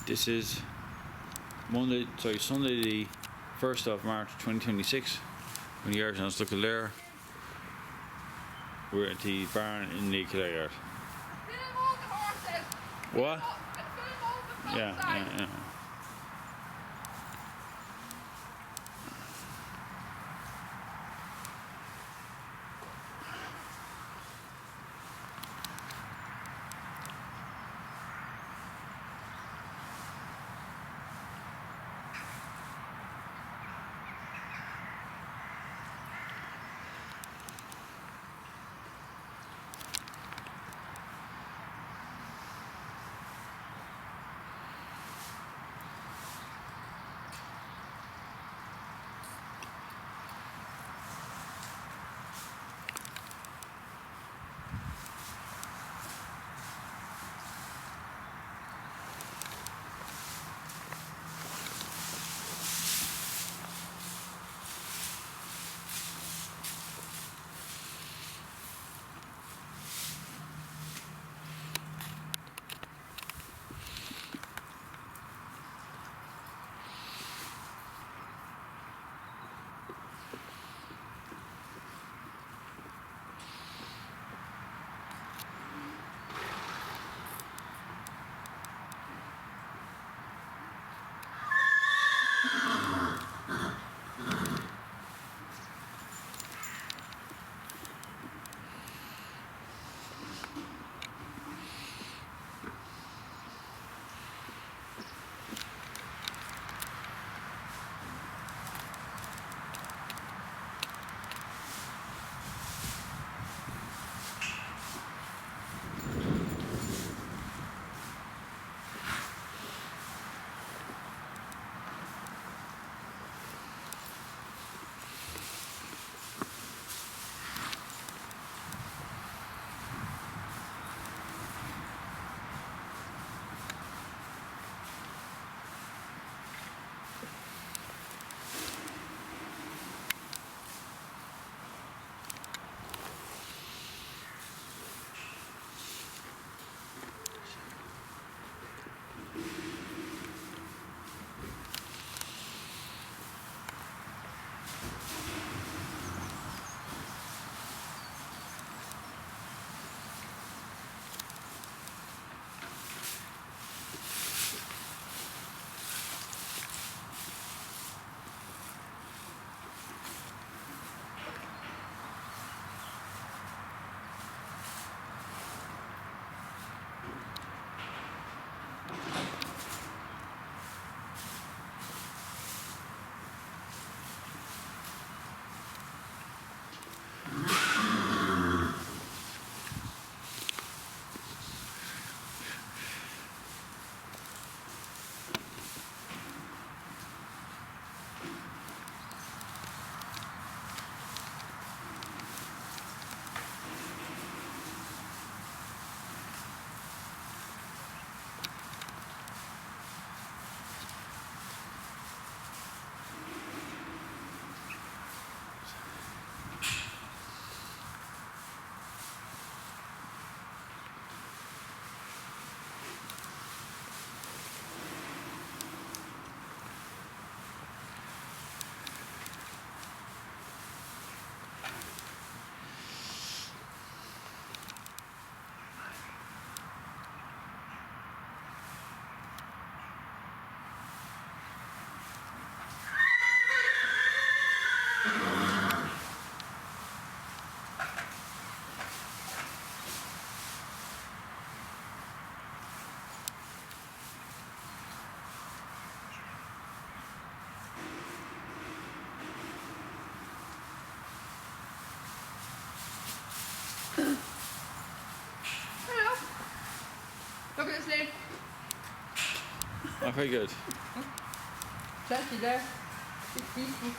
This is Sunday the 1st of March 2026. When the Arsenal's looking there, we're at the barn in the Kildare yard. What? Yeah. Look at this name. Oh, very good. Plenty there. It's peaceful.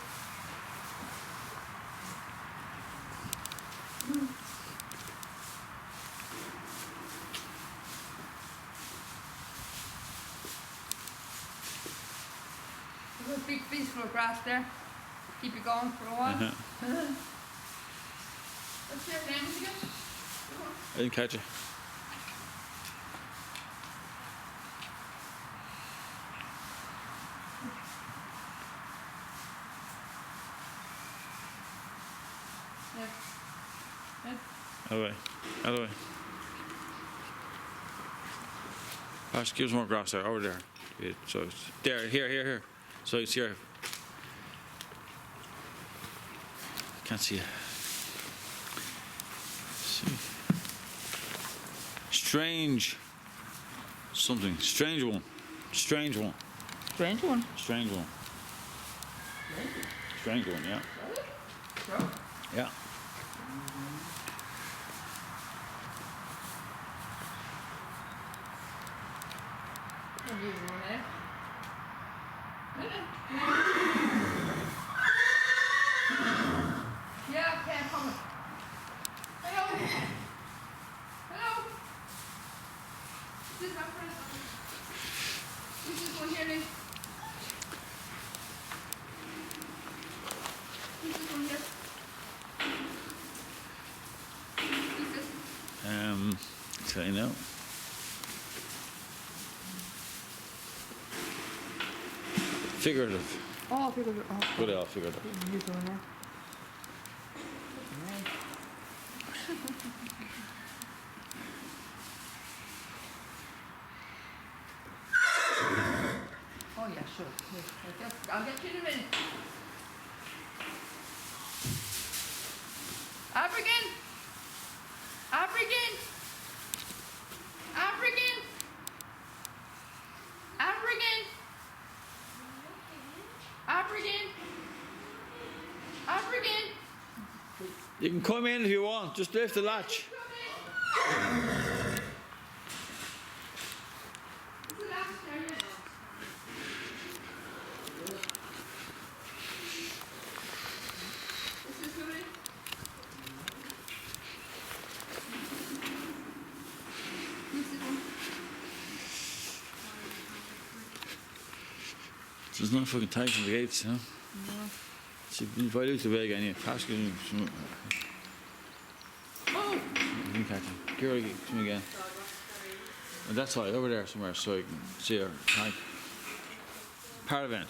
There's a big peaceful grass there. Keep it going for a while. What's your name again? I didn't catch it. Out of the way. Out of the way. Pass, give us more grass there. Over there. So it's there. Here. So it's here. Can't see it. See. Strange. Something. Strange one. Strange one. Strange one, yeah. Sure. Yeah. I'll leave one there. Yeah, okay, I'm coming. Hello. This is my friend. This is one here, Nick. This is one here. So you know. Figurative. Oh, figurative. Oh, Good out, figurative. you doing there? Oh yeah, sure. Here, I'll get you in a minute. African! African! African! African! African! African! You can come in if you want. Just lift the latch. Come in! It's the last there, yeah. This is good. This is one. There's no fucking tags on the gates, you know. No. See, if I lose the bag, I need pass. Oh! You catch him. Gary, come again. And that's all right, over there somewhere, so you can see our tag. Part event.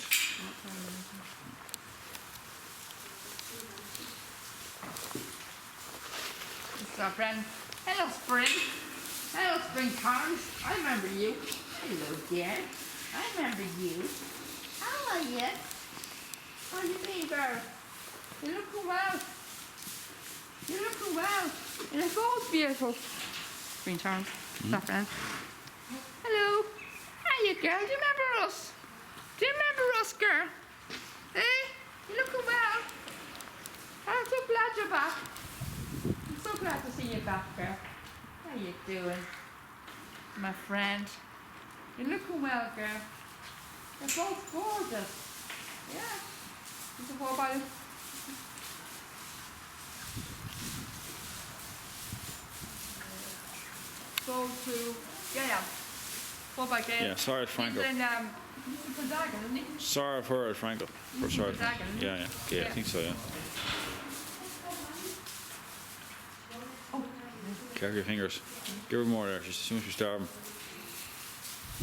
It's our friend. Hello, Spring. Hello, Spring Carnes. I remember you. Hello, dear. I remember you. How are you? How you doing, girl? You're looking well. You're looking well. And it goes beautiful. Spring Carnes. It's our friend. Hello. Hiya, girl. Do you remember us? Do you remember us, girl? Eh? You looking well? I'm so glad you're back. I'm so glad to see you back, girl. How you doing? My friend. You're looking well, girl. You're both gorgeous. Yeah. It's a 4x. Go to Gail. 4x Gail. Yeah, sorry, Franco. He's in Gonzaga, isn't he? Sorry for it, Franco. For He's sorry. in Gonzaga, isn't he? Yeah. I think so, yeah. Oh, Careful your fingers. Give her more there. She's too much starving.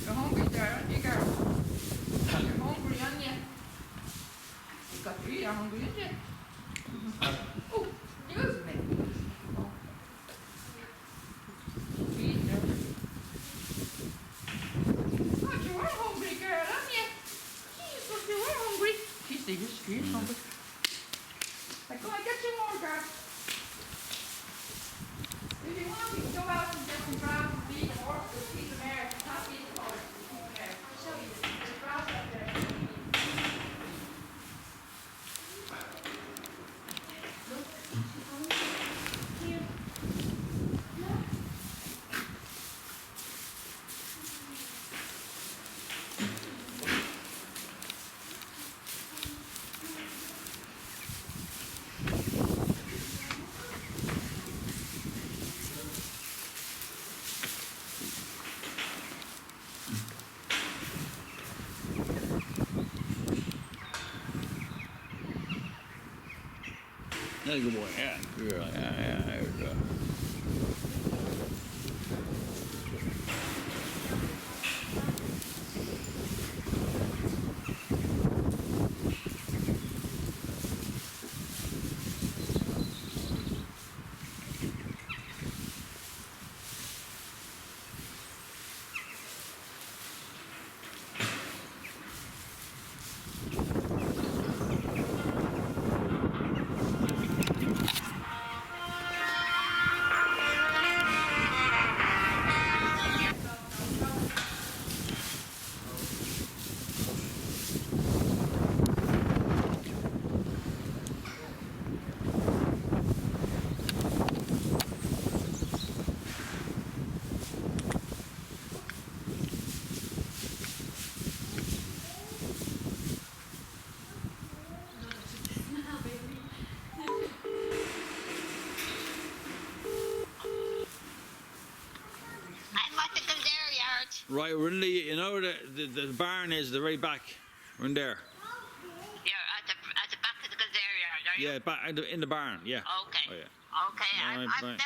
you're hungry there, aren't you, girl? You're hungry, aren't you? You got to eat, you're hungry, aren't you? Oh, excuse me. Oh. Eat there. God, you are hungry, girl, aren't you? Jesus, but you are hungry. She's hungry. Like, go and get you more, girl. If you want, you can go out and get some grass and feed the horse or feed them air. Not feed the horse, feed them air. I'll show you. There's grass up there. Look. Here. Look. Yeah, good boy. Yeah. Good girl. Yeah. There we go. Right, we're in the, you know where the barn is, the very back. We're in there. You're at the back of the gazebo, are you? Yeah, back in the barn, yeah. Okay. Oh, yeah. Okay, I'm Right, there. right.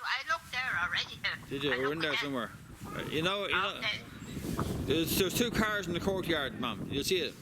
I looked there already. Did you? I We're in looked there again. somewhere. Right, you know, Okay. there's 2 cars in the courtyard, Mum. You'll see it.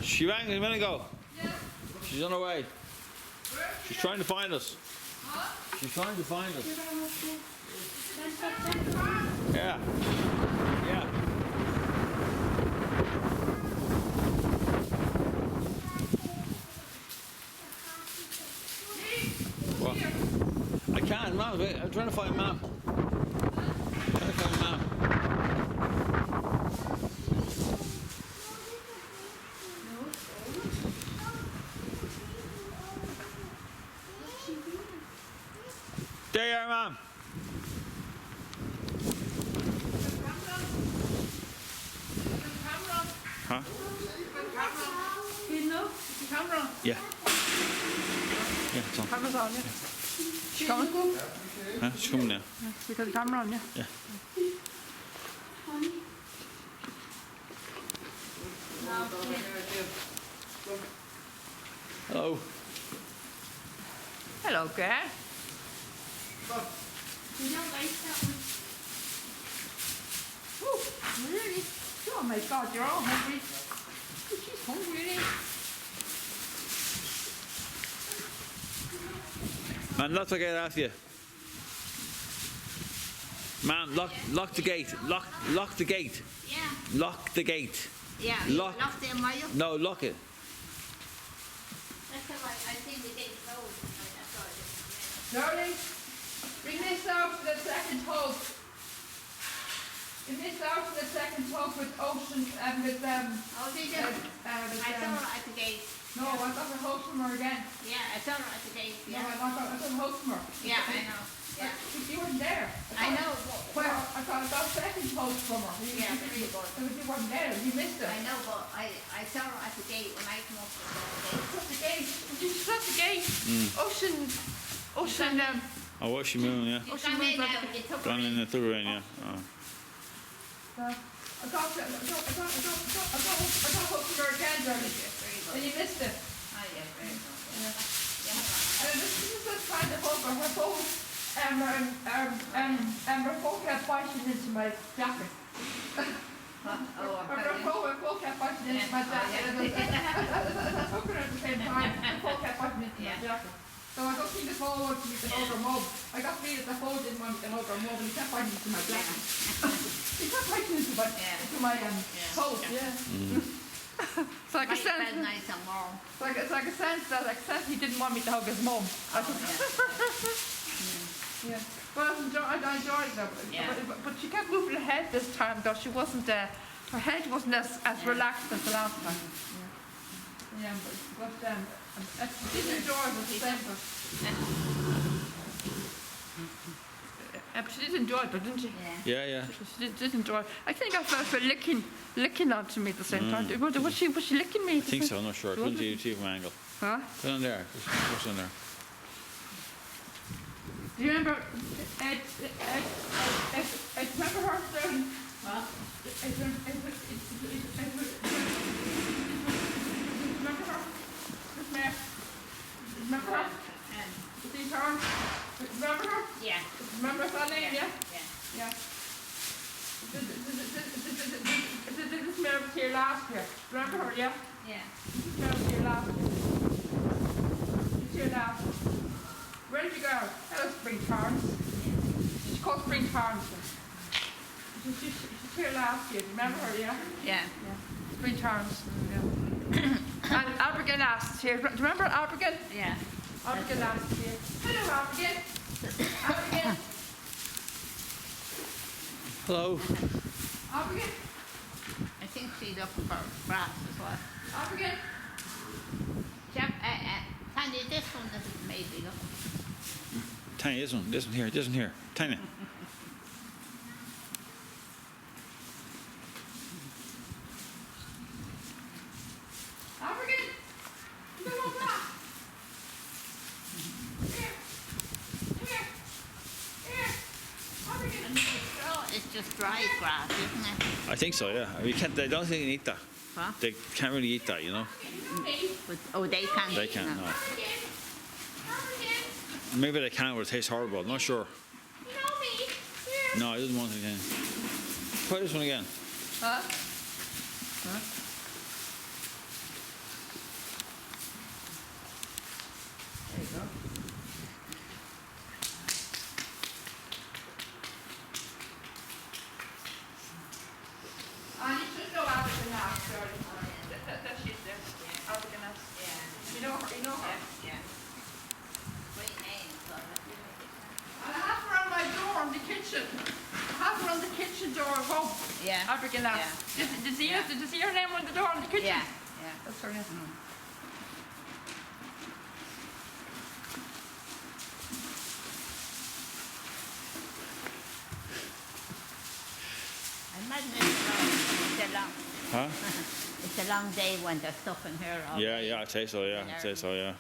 She rang a minute ago. Yeah. She's on her way. She's trying to find us. Huh? She's trying to find us. That's what Yeah. Yeah. Well, I can't, Mum. I'm trying to find Mum. Trying to find Mum. There you are, Mum. Huh? Camera. Yeah. Yeah, it's on. Camera's on, yeah. She's coming. Huh? She's coming now. We got the camera on, yeah. Yeah. Hello. Hello, girl. You don't like that one? Oh, really? Oh my God, you're all hungry. She's hungry, really. Man, lock the gate after you. Man, lock the gate. Lock the gate. Yeah. Lock the gate. Yeah. Lock. Locked them, are you? No, lock it. That's all right. I think the gate's closed. That's all right. Darling, bring this out to the second hug. Bring this out to the second hug with Ocean and with Oh, did you? I saw her at the gate. No, I got the hug from her again. Yeah, I saw her at the gate. No, Yeah. I got the hug from her. Yeah, I know. Yeah. You weren't there. I know. Well, I got second hug from her. Yeah, very good. You weren't there. You missed it. I know, but I saw her at the gate when I came up to the gate. Shut the gate. You shut the gate. Ocean, Oh, what's she moving, yeah? You come in now and you took her Gone in in. the through in, yeah. Oh. I got hooked from her again, darling. Very good. And you missed it. Oh, yeah, very good. Yeah. Yeah. This is just trying to hug her. Her phone, her phone kept biting into my jacket. Oh, Her phone kept biting into my jacket. I was hooking her at the same time. Her phone kept biting into my jacket. So I don't think the phone wanted me to hug her mum. I got me that the phone didn't want me to hug her mum, and he kept biting into my jacket. He kept biting into my coat. Yeah. It's like a It sense. felt nice and warm. It's like a sense that he didn't want me to hug his mum. Oh, Yeah. Well, I enjoyed it, Yeah. but she kept moving her head this time, though. She wasn't, her head wasn't as relaxed as the last time. Yeah, but she did enjoy it at the same time. But she did enjoy it, though, didn't she? Yeah. Yeah, yeah. She did enjoy it. I think I felt her licking onto me at the same time. Was she licking me? I think so, I'm not sure. Couldn't see from angle. Huh? Put it on there. What's on there? Do you remember? Remember her saying? What? Remember her? This man. Remember her? These her? Remember her? Yeah. Remember her name? Yeah. Yeah. Yeah. This man was here last year. Remember her? Yeah. Yeah. This man was here last year. She's here now. Where did you go? Hello, Spring Torrance. She's called Spring Torrance. She's here last year. Do you remember her? Yeah. Yeah. Queen Charles. Yeah. And Abigail last year. Do you remember Abigail? Yeah. Abigail last year. Hello, Abigail. Abigail. Hello. Abigail. I think she's looking for brass as well. Abigail. Sandy, this one is maybe look. Tanya, this one here. Tanya. Abigail. You don't want that. Here. Here. Here. Abigail. And the straw is just dry grass, isn't it? I think so, yeah. I mean, I don't think they can eat that. What? They can't really eat that, you know. But, oh, they can't. They can't, no. Abigail. Abigail. Maybe they can, but it tastes horrible. I'm not sure. You know me. Here. No, I didn't want it again. Try this one again. Huh? Huh? There you go. You should know Abigail now, sorry. That she's there. Abigail now. Yeah. You know her, you know her. Yeah. Great name, so And I have her on my door in the kitchen. I have her on the kitchen door at home. yeah. Abigail now. Yeah. Did you see her name on the door in the kitchen? Yeah. Yeah. That's her name. I imagine it's a long. Huh? It's a long day when they're stuck in here all day. Yeah, I'd say so, yeah. I'd say so, yeah.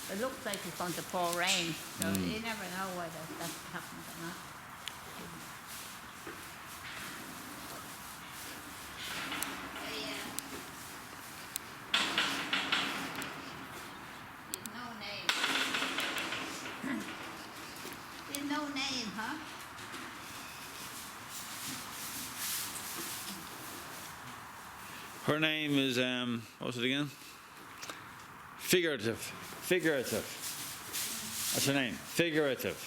It looks like it's going to pour rain, so you never know whether that happens or not. There's no name. There's no name, huh? Her name is, what's it again? Figurative. That's her name. Figurative.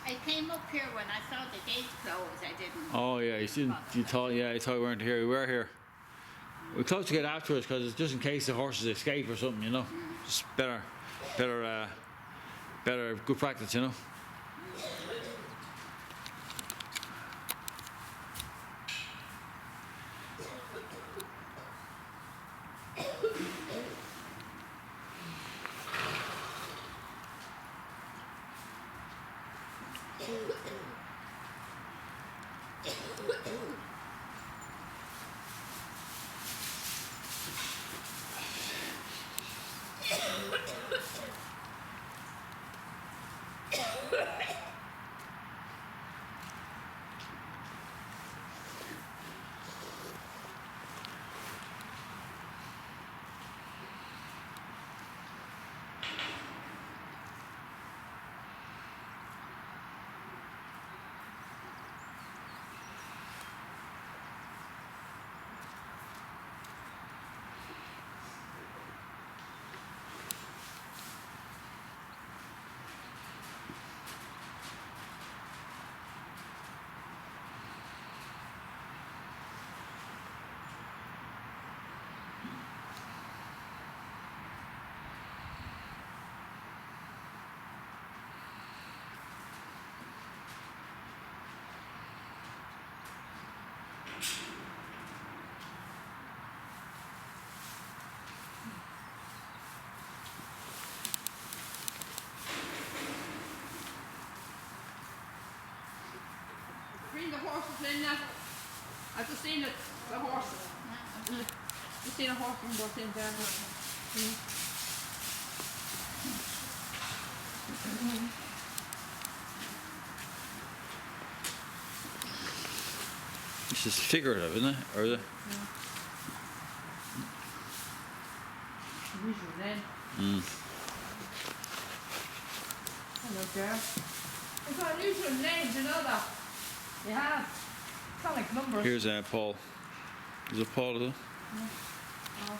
I came up here when I saw the gates closed. I didn't. Oh, yeah, you thought we weren't here. We were here. We closed to get afterwards because it's just in case the horses escape or something, you know. Just better, good practice, you know. Bring the horses in now. I've just seen it, the horses. Just seen a horse and goes in there. This is figurative, isn't it? Or is it? Visual, name. Hello, girl. It's got unusual names, you know that? You have. It's not like numbers. Here's Paul. Is it Paul, is it? Oh,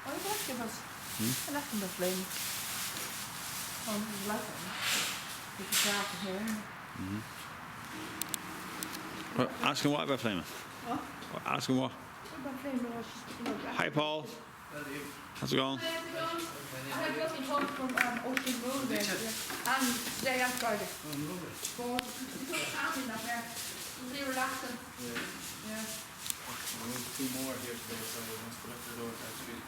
you don't give us. I left them the flame. Oh, you like it. You can grab it here. Well, ask him what about Flaming. What? Ask him what. What about flame? Hi, Paul. How's it going? I had nothing home from Ocean Road there. And today and Friday. Oh, lovely. But you took camping up there. Really relaxing. Yeah. Yeah. I moved 2 more here today, so I must put up the door actually.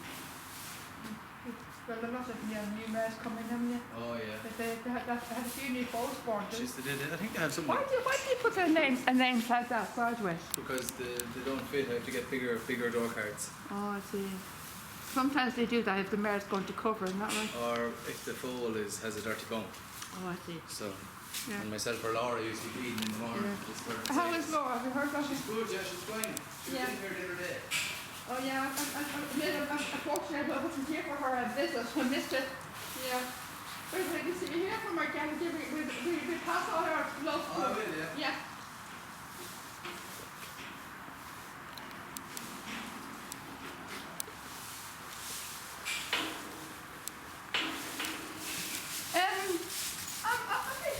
Well, a lot of new mares coming, haven't you? Oh yeah. They had a few new foals born. Jeez, they did. I think they have some Why do you put their names like that sideways? because they don't fit. I have to get bigger door cards. Oh, I see. Sometimes they do that if the mare's going to cover, isn't that right? Or if the foal has a dirty bum. Oh, I see. So, Yeah. and myself or Laura used to be eating in the morning. Yeah. Just for How is Laura? Have you heard that? She's good, yeah, she's fine. She was Yeah. in here the other day. Oh yeah, unfortunately I wasn't here for her visit. I missed it. Yeah. But you see, you hear from her again. We pass all our love to Oh, I her. will, yeah. Yeah. I'm a bit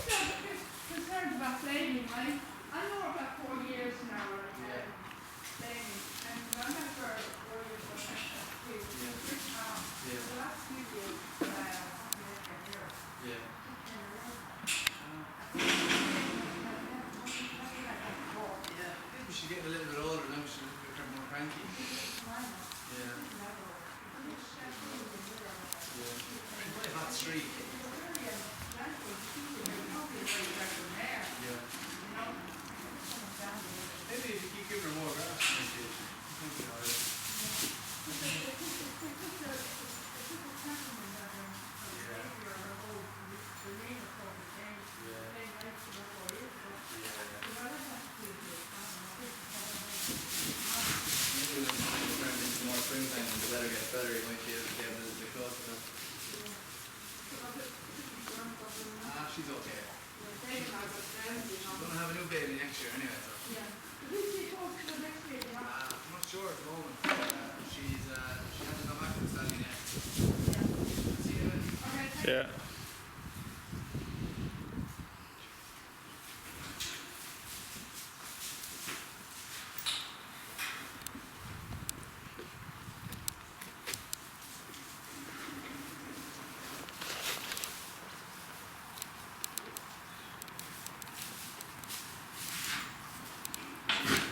concerned about blaming, right? I know her about 4 years now, right? Yeah. Blaming. And I met her 4 years ago. Yeah. The last few years, Yeah. Yeah. Maybe she's getting a little bit older now. She's becoming more cranky. Yeah. Yeah. Quite a hot streak. Yeah. Maybe if you keep giving her more grass, maybe she'll be alright. Maybe when it turns into more springtime and the weather gets better, you might be able to get a little bit closer. Ah, she's okay. She's gonna have a new baby next year anyway, so. I'm not sure at the moment. She hasn't come back to the stallion yet. See you later. Yeah.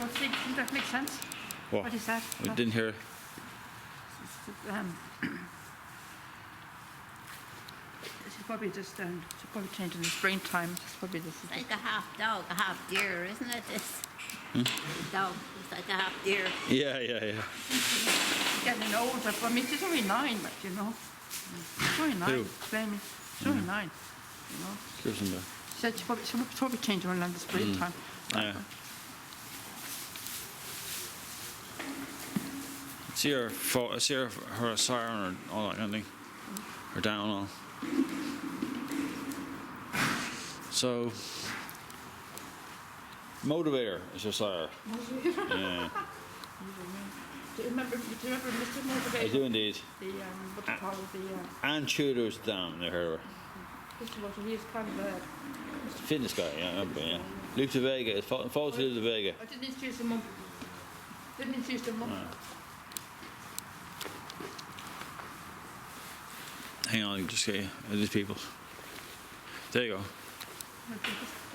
Does that make sense? What? What is that? We didn't hear it. She's probably just she's probably changing in the springtime. It's probably this. It's like a half dog, a half deer, isn't it? This dog is like a half deer. Yeah. Getting older. I mean, she's only 9, but you know, she's only 9. Who? Blaming. She's only 9. You know. Here's some there. She said she'll probably change around in the springtime. Yeah. See her siren or all that kind of thing. Or down and all. So, motivator is your sire. Yeah, Do you remember Mr. Motivator? I do indeed. The what do you call it? And Tudor's down there, her This is what he is kind of a. fitness guy. Yeah, I remember. Yeah, Luke de Vega. It's falls to Luke de Vega. I didn't introduce him up. Didn't introduce him up. Hang on, just get these people. There you go.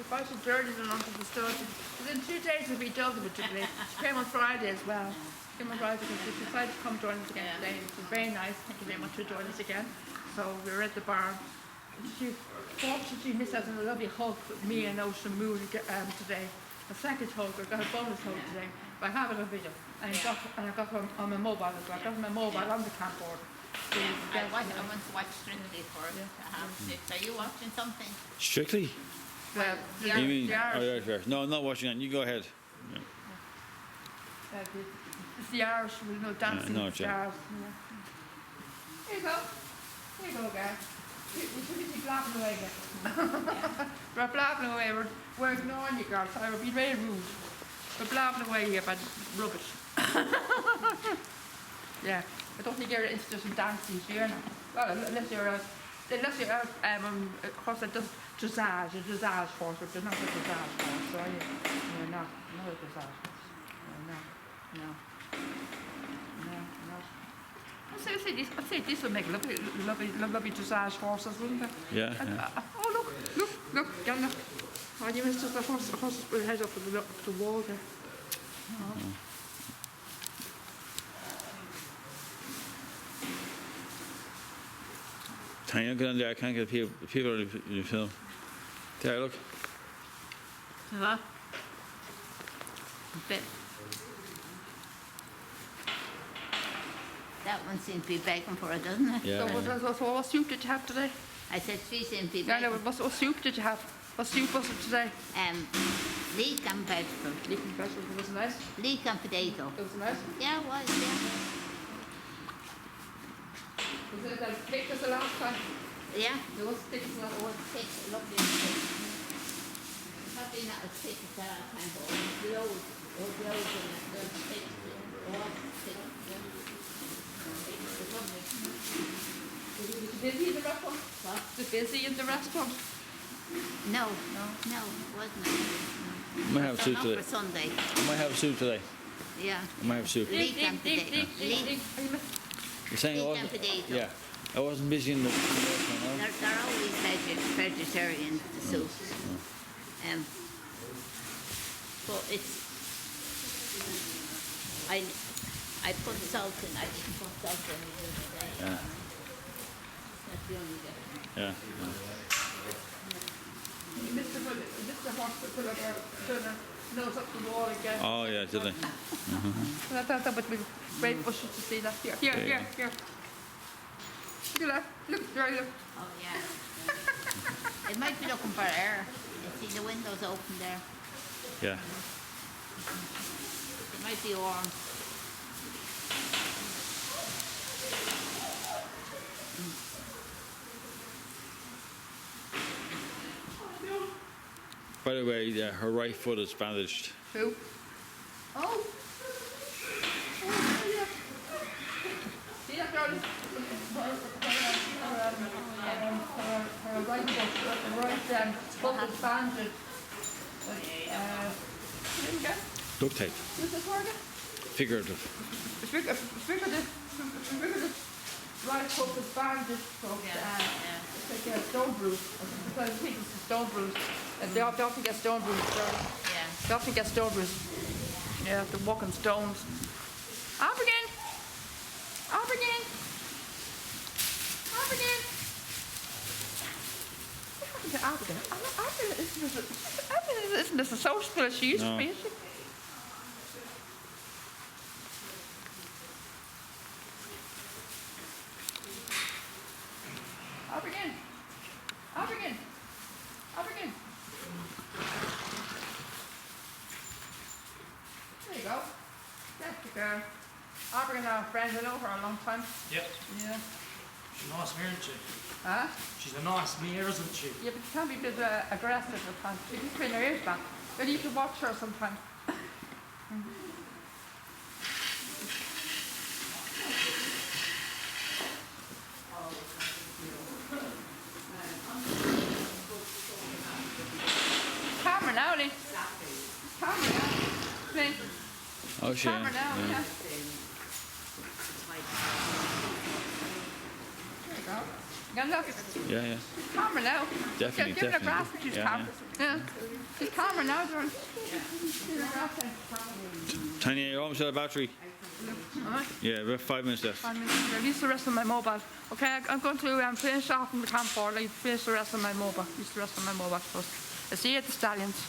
If I should journey them onto the store, within 2 days we'll be done with it today. She came on Friday as well. She came on Friday because she decided to come join us again today, which was very nice. Thank you very much for joining us again. So we were at the barn. She fortunately missed out on a lovely hug with me and Ocean Moon today. A second hug, I got a bonus hug today. But I have it on video. And I got her on my mobile as well. I got her on my mobile on the camcorder. I want to watch Trinity for it. Are you watching something? Strictly? The You mean? the Oh, Irish. right. No, I'm not watching that. You go ahead. Yeah. It's the Irish, dancing no, with the Jim. stars. Yeah. Here you go. There you go, guys. We should be blabbing away again. We're blabbing away. We're ignoring you, girls. I will be very rude. We're blabbing away here about rubbish. Yeah. I don't think you're into some dancing here now. Well, unless you're out, of course, it does dressage, a dressage horse, but you're not a dressage horse, so you're not a dressage horse. No. I'd say this would make lovely dressage horses, wouldn't it? Yeah. Oh, look, down there. Oh, you missed just the horse with head up the wall there. Oh. Tanya, get on there. I can't get the people in the film. There, look. What? Bit. That one seems to be begging for it, doesn't it? Yeah. So what soup did you have today? I said she seems to be Yeah, begging. no, what soup did you have? What soup was it today? Leek and vegetable. Leek and vegetable. Was it nice? Leek and potato. It was nice. Yeah, it was, yeah. Was it as thick as the last time? Yeah. It was thick as the last one. Thick, lovely and thick. Probably not as thick as the last time, but it was loads in it. It was thick. It was thick. Yeah. It was lovely. Was it busy in the restaurant? What? Was it busy in the restaurant? No, it wasn't. I might have soup Not today. for Sunday. I might have soup today. Yeah. I might have soup. Leek and potato. Leek. You're saying I Leek and wasn't? potato. Yeah. I wasn't busy in the restaurant, no? They're always vegetarian, the soup. But it's... I put salt in. I didn't put salt in the other day. Yeah. That's the only difference. Yeah. Mr. Hospital nose up the wall again. Oh, yeah, did I? That would be great for you to see that. Here. Look at that. Look, there, look. Oh, yeah. It might be looking for air. You see the windows open there. Yeah. It might be warm. By the way, yeah, her right foot is bandaged. Who? Oh. Yeah. See that girl? Her right foot, the right foot is bandaged. Duct tape. Who's this target? Figurative. Figurative right foot is bandaged, so it's like a stone bruise. Because I think it's a stone bruise. And they often get stone bruise. Yeah. They often get stone bruise. Yeah, they're walking stones. Up again! Up again! Up again! What happened to Abigail? Abigail isn't as sociable as she used to be, is she? Up again! Up again! Up again! There you go. That's the girl. Abigail's our friend. I know her a long time. Yep. Yeah. She's a nice mare, isn't she? Huh? She's a nice mare, isn't she? Yeah, but she can be a bit aggressive at times. She can spin her ears back. But you should watch her sometimes. Camera now, Lee. Camera now. Lee. Oh, she. Camera now, yeah. There you go. You gonna look? Yeah, yeah. Calmer now. Definitely, Give her a definitely. grass and she's Yeah, calmer. Yeah. She's calmer now, Jordan. Tanya, you're almost out of battery. Yeah, about 5 minutes left. I use the rest of my mobile. Okay, I'm going to finish off in the camcorder. Finish the rest of my mobile. Use the rest of my mobile first. I'll see you at the Stallions.